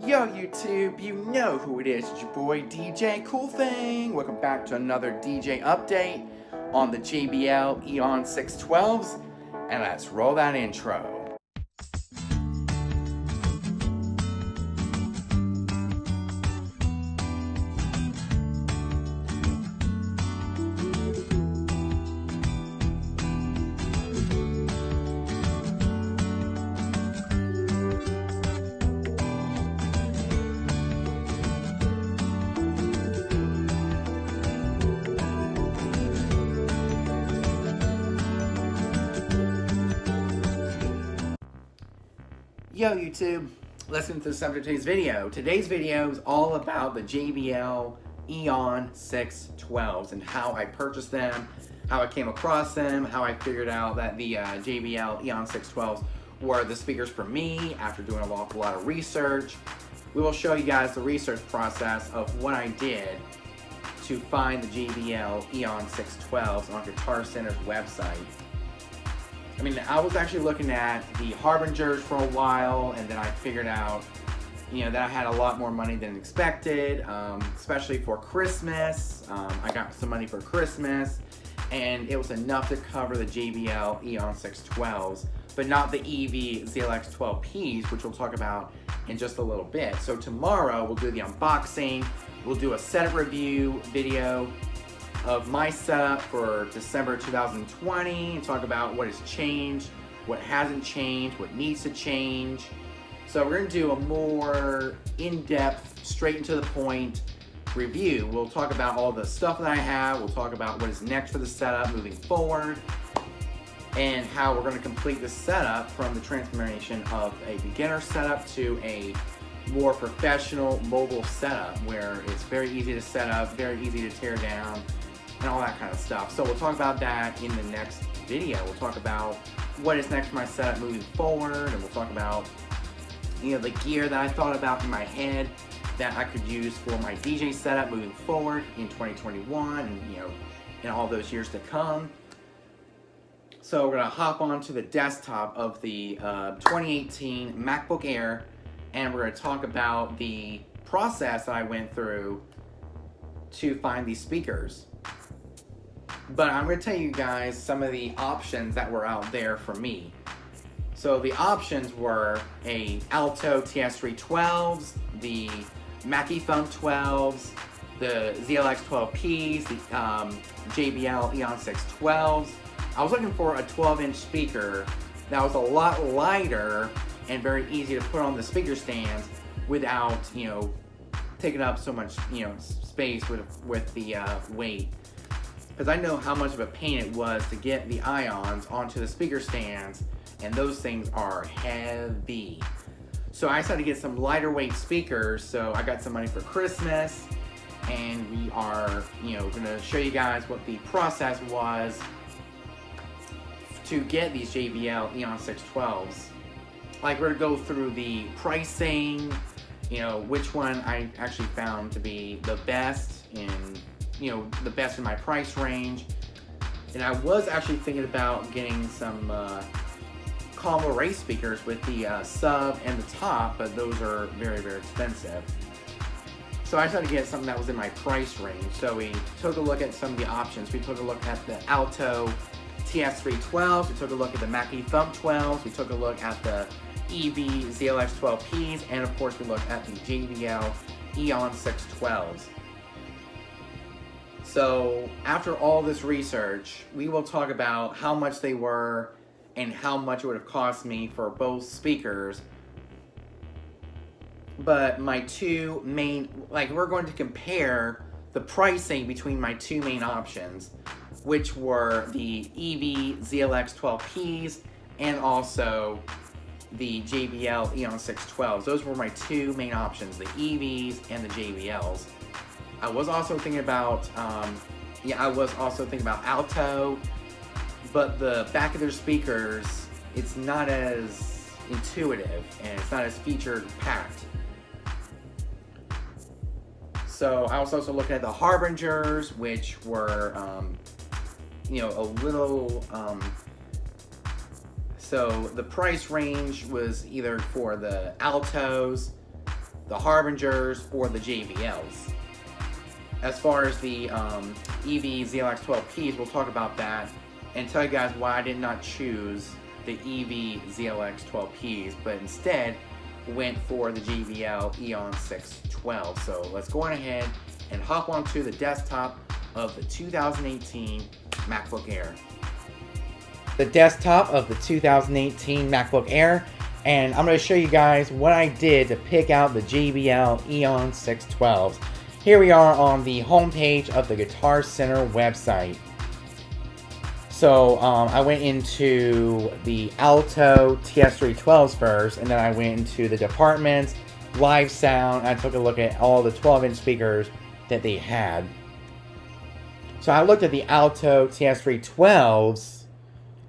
Yo YouTube, you know who it is, it's your boy DJ Cool Thing. Welcome back to another DJ update on the JBL Eon 612s, and let's roll that intro. Yo YouTube, listen to the subject of today's video. Today's video is all about the JBL Eon 612s and how I purchased them, how I came across them, how I figured out that the JBL Eon 612s were the speakers for me after doing an awful lot of research. We will show you guys the research process of what I did to find the JBL Eon 612s on Guitar Center's website. I mean, I was actually looking at the Harbingers for a while, and then I figured out, that I had a lot more money than expected, especially for Christmas. I got some money for Christmas, and it was enough to cover the JBL Eon 612s, but not the EV ZLX12Ps, which we'll talk about in just a little bit. So tomorrow, we'll do the unboxing, we'll do a setup review video of my setup for December 2020 and talk about what has changed, what hasn't changed, what needs to change. So we're going to do a more in-depth, straight and to the point review. We'll talk about all the stuff that I have, we'll talk about what is next for the setup moving forward, and how we're going to complete the setup from the transformation of a beginner setup to a more professional mobile setup where it's very easy to set up, very easy to tear down, and all that kind of stuff. So we'll talk about that in the next video. We'll talk about what is next for my setup moving forward, and we'll talk about the gear that I thought about in my head that I could use for my DJ setup moving forward in 2021 and in all those years to come. So we're gonna hop onto the desktop of the 2018 MacBook Air, and we're gonna talk about the process that I went through to find these speakers. But I'm going to tell you guys some of the options that were out there for me. So the options were a Alto TS312s, the Mackie Thumb 12s, the ZLX12Ps, the JBL Eon 612s. I was looking for a 12-inch speaker that was a lot lighter and very easy to put on the speaker stands without, taking up so much, space with the weight. Because I know how much of a pain it was to get the Ions onto the speaker stands, and those things are heavy. So I decided to get some lighter weight speakers, so I got some money for Christmas, and we are, gonna show you guys what the process was to get these JBL Eon 612s. Like, we're gonna go through the pricing, which one I actually found to be the best the best in my price range. And I was actually thinking about getting some combo race speakers with the sub and the top, but those are very, very expensive. So I decided to get something that was in my price range. So we took a look at some of the options. We took a look at the Alto TS312s, we took a look at the Mackie Thumb 12s, we took a look at the EV ZLX12Ps, and of course we looked at the JBL Eon 612s. So after all this research, we will talk about how much they were and how much it would have cost me for both speakers. But my two main, we're going to compare the pricing between my two main options, which were the EV ZLX12Ps and also the JBL Eon 612s. Those were my two main options, the EVs and the JBLs. I was also thinking about, Alto, but the back of their speakers, it's not as intuitive and it's not as feature packed. So I was also looking at the Harbingers, which were, a little, so the price range was either for the Altos the Harbingers or the JBLs. As far as the EV ZLX12Ps, we'll talk about that and tell you guys why I did not choose the EV ZLX12Ps, but instead went for the JBL Eon 612. So let's go on ahead and hop onto the desktop of the 2018 MacBook Air. The desktop of the 2018 MacBook Air, and I'm going to show you guys what I did to pick out the JBL Eon 612s. Here we are on the homepage of the Guitar Center website. So I went into the Alto TS312s first, and then I went into the departments, live sound, and I took a look at all the 12-inch speakers that they had. So I looked at the Alto TS312s,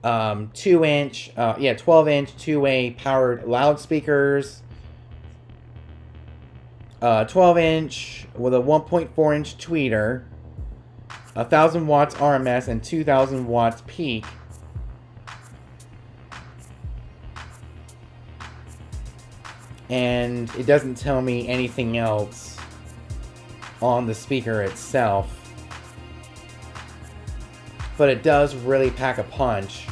12-inch two-way powered loudspeakers, 12-inch with a 1.4-inch tweeter, 1,000 watts RMS and 2,000 watts peak. And it doesn't tell me anything else on the speaker itself. But it does really pack a punch.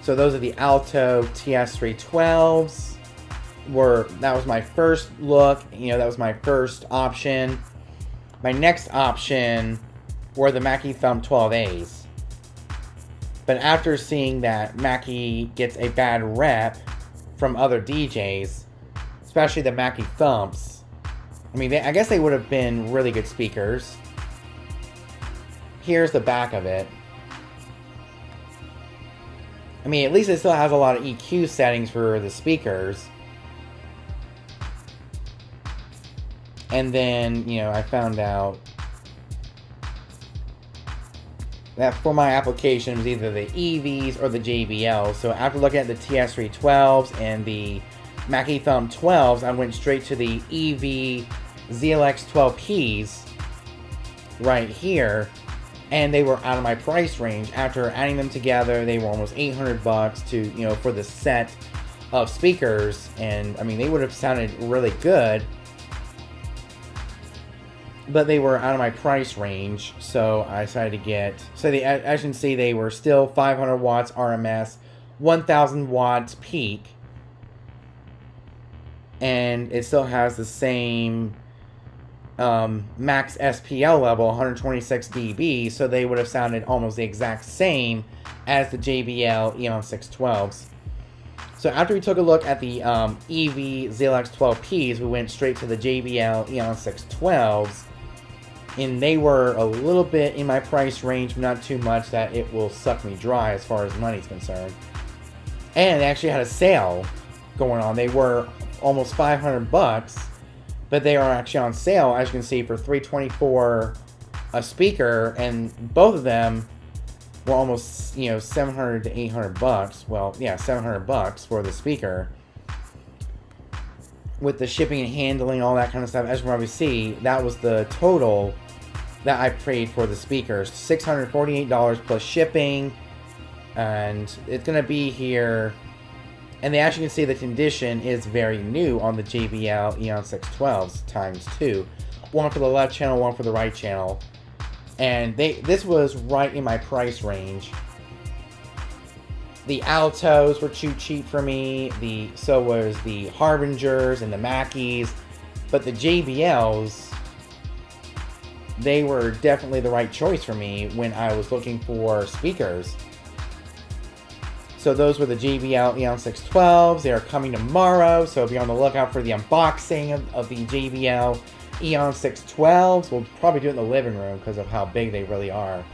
So those are the Alto TS312s. That was my first look. That was my first option. My next option were the Mackie Thumb 12As. But after seeing that Mackie gets a bad rep from other DJs, especially the Mackie Thumps, I guess they would have been really good speakers. Here's the back of it. At least it still has a lot of EQ settings for the speakers. And then, I found out that for my application, it was either the EVs or the JBL. So after looking at the TS312s and the Mackie Thumb 12s, I went straight to the EV ZLX12Ps right here. And they were out of my price range. After adding them together, they were almost $800 for the set of speakers. And they would have sounded really good, but they were out of my price range, so I decided to get. So as you can see, they were still 500 watts RMS, 1,000 watts peak, and it still has the same max SPL level, 126 dB. So they would have sounded almost the exact same as the JBL Eon 612s. So after we took a look at the EV ZLX12Ps, we went straight to the JBL Eon 612s. And they were a little bit in my price range, but not too much that it will suck me dry as far as money's concerned. And they actually had a sale going on. They were almost $500, but they are actually on sale, as you can see, for $324 a speaker, and both of them were almost $700 to $800. Well, yeah, $700 for the speaker. With the shipping and handling, all that kind of stuff, as you probably see, that was the total that I paid for the speakers. $648 plus shipping, and it's going to be here. And they actually can see the condition is very new on the JBL Eon 612s ×2. One for the left channel, one for the right channel. And this was right in my price range. The Altos were too cheap for me. So was the Harbingers and the Mackies. But the JBLs, they were definitely the right choice for me when I was looking for speakers. So those were the JBL Eon 612s. They are coming tomorrow, so be on the lookout for the unboxing of the JBL Eon 612s. We'll probably do it in the living room because of how big they really are.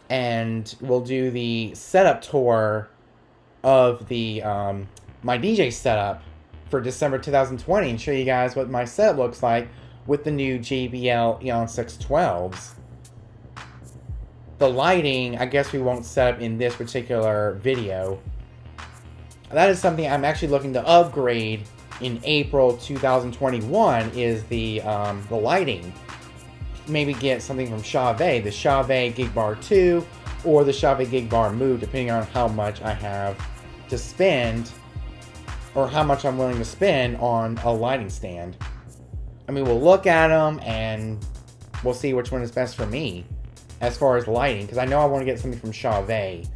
And we'll do the setup tour of the my DJ setup for December 2020 and show you guys what my setup looks like with the new JBL Eon 612s. The lighting, I guess we won't set up in this particular video. That is something I'm actually looking to upgrade in April 2021, is the lighting. Maybe get something from Chauvet, the Chauvet Gig Bar 2 or the Chauvet Gig Bar Move, depending on how much I have to spend or how much I'm willing to spend on a lighting stand. I mean, we'll look at them and we'll see which one is best for me as far as lighting, because I know I want to get something from Chauvet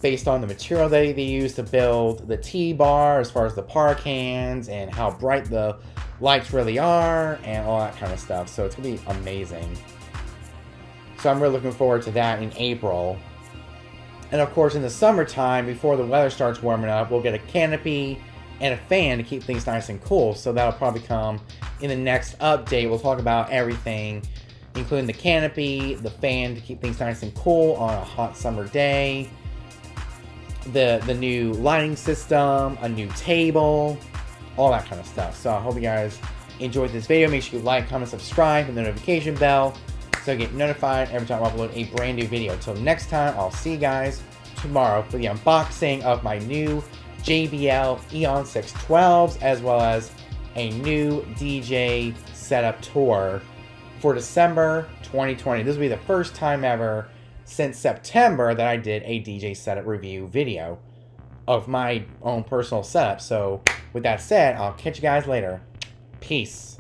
based on the material they use to build the T-bar, as far as the par cans and how bright the lights really are and all that kind of stuff. So it's going to be amazing. So I'm really looking forward to that in April. And of course, in the summertime, before the weather starts warming up, we'll get a canopy and a fan to keep things nice and cool. So that'll probably come in the next update. We'll talk about everything, including the canopy, the fan to keep things nice and cool on a hot summer day, the new lighting system, a new table, all that kind of stuff. So I hope you guys enjoyed this video. Make sure you like, comment, subscribe, and the notification bell so you get notified every time I upload a brand new video. Until next time, I'll see you guys tomorrow for the unboxing of my new JBL Eon 612s, as well as a new DJ setup tour for December 2020. This will be the first time ever since September that I did a DJ setup review video of my own personal setup. So with that said, I'll catch you guys later. Peace.